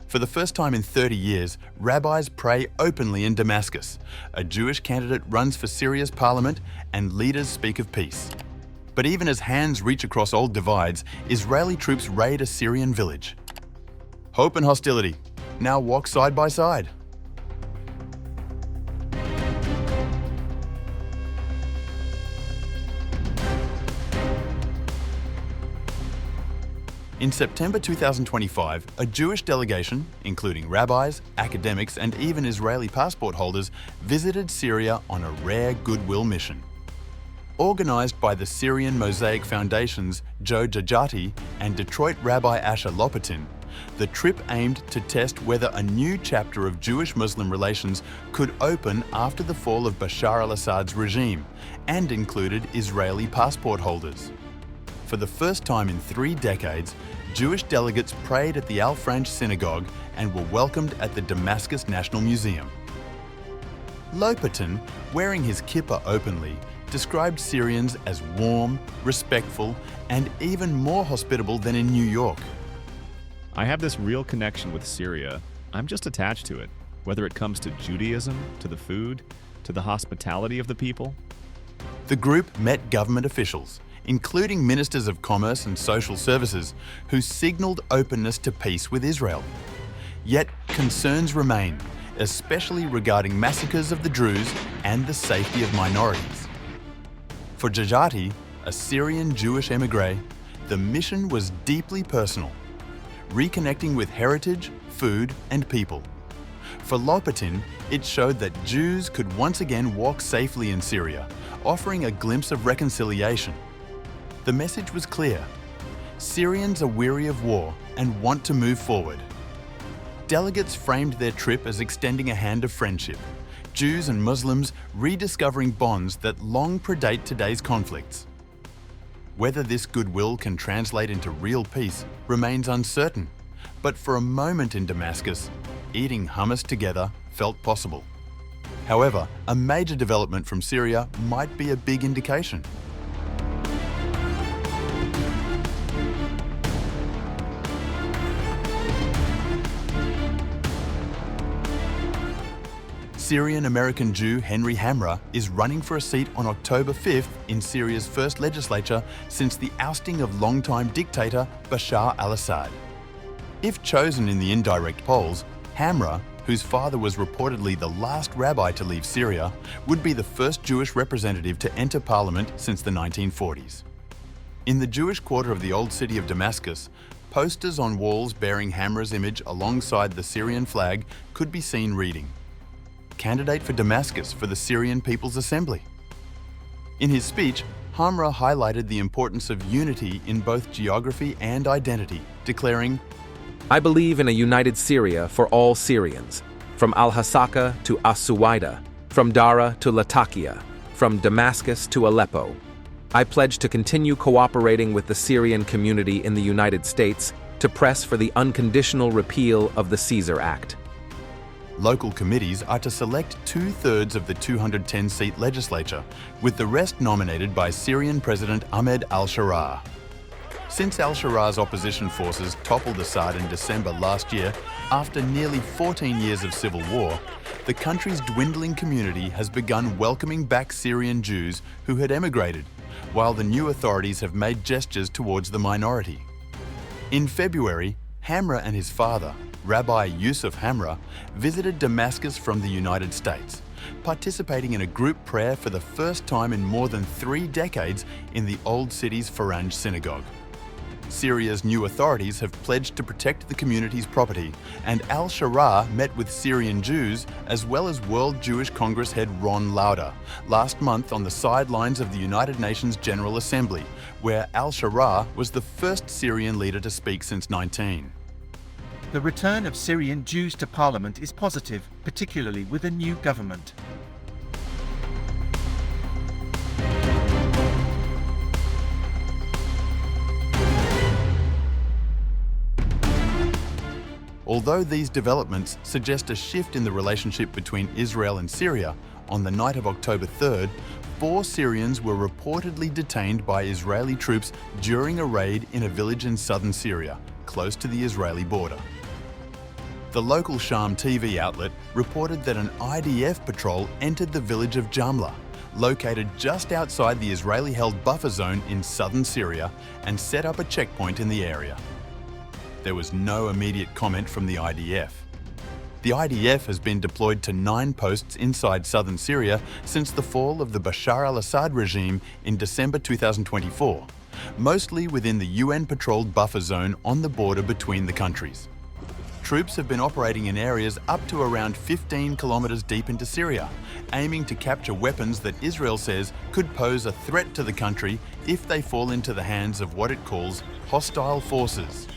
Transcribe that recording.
For the first time in 30 years, rabbis pray openly in Damascus. A Jewish candidate runs for Syria's parliament and leaders speak of peace. But even as hands reach across old divides, Israeli troops raid a Syrian village. Hope and hostility now walk side by side. In September 2025, a Jewish delegation, including rabbis, academics, and even Israeli passport holders, visited Syria on a rare Goodwill mission. Organized by the Syrian Mosaic Foundation's Joe Jajati and Detroit Rabbi Asher Lopatin, the trip aimed to test whether a new chapter of Jewish-Muslim relations could open after the fall of Bashar al-Assad's regime, and included Israeli passport holders. For the first time in 3 decades, Jewish delegates prayed at the Al-Franj synagogue and were welcomed at the Damascus National Museum. Lopatin, wearing his kippah openly, described Syrians as warm, respectful, and even more hospitable than in New York. I have this real connection with Syria. I'm just attached to it, whether it comes to Judaism, to the food, to the hospitality of the people. The group met government officials, including ministers of commerce and social services, who signalled openness to peace with Israel. Yet concerns remain, especially regarding massacres of the Druze and the safety of minorities. For Jajati, a Syrian Jewish émigré, the mission was deeply personal, reconnecting with heritage, food, and people. For Lopatin, it showed that Jews could once again walk safely in Syria, offering a glimpse of reconciliation. The message was clear. Syrians are weary of war and want to move forward. Delegates framed their trip as extending a hand of friendship, Jews and Muslims rediscovering bonds that long predate today's conflicts. Whether this goodwill can translate into real peace remains uncertain, but for a moment in Damascus, eating hummus together felt possible. However, a major development from Syria might be a big indication. Syrian-American Jew Henry Hamra is running for a seat on October 5th in Syria's first legislature since the ousting of longtime dictator Bashar al-Assad. If chosen in the indirect polls, Hamra, whose father was reportedly the last rabbi to leave Syria, would be the first Jewish representative to enter parliament since the 1940s. In the Jewish quarter of the old city of Damascus, posters on walls bearing Hamra's image alongside the Syrian flag could be seen reading, "Candidate for Damascus for the Syrian People's Assembly." In his speech, Hamra highlighted the importance of unity in both geography and identity, declaring, "I believe in a united Syria for all Syrians, from Al-Hasaka to As-Suwaida, from Dara to Latakia, from Damascus to Aleppo. I pledge to continue cooperating with the Syrian community in the United States to press for the unconditional repeal of the Caesar Act." Local committees are to select 2/3 of the 210-seat legislature, with the rest nominated by Syrian President Ahmed al-Sharaa. Since al-Sharaah's opposition forces toppled Assad in December last year, after nearly 14 years of civil war, the country's dwindling community has begun welcoming back Syrian Jews who had emigrated, while the new authorities have made gestures towards the minority. In February, Hamra and his father, Rabbi Yusuf Hamra, visited Damascus from the United States, participating in a group prayer for the first time in more than 3 decades in the old city's Faranj synagogue. Syria's new authorities have pledged to protect the community's property, and al-Sharaa met with Syrian Jews as well as World Jewish Congress head Ron Lauder last month on the sidelines of the United Nations General Assembly, where al-Sharaa was the first Syrian leader to speak since 19. The return of Syrian Jews to parliament is positive, particularly with a new government. Although these developments suggest a shift in the relationship between Israel and Syria, on the night of October 3rd, 4 Syrians were reportedly detained by Israeli troops during a raid in a village in southern Syria, close to the Israeli border. The local Sham TV outlet reported that an IDF patrol entered the village of Jamla, located just outside the Israeli-held buffer zone in southern Syria, and set up a checkpoint in the area. There was no immediate comment from the IDF. The IDF has been deployed to 9 posts inside southern Syria since the fall of the Bashar al-Assad regime in December 2024, mostly within the UN-patrolled buffer zone on the border between the countries. Troops have been operating in areas up to around 15 kilometres deep into Syria, aiming to capture weapons that Israel says could pose a threat to the country if they fall into the hands of what it calls hostile forces.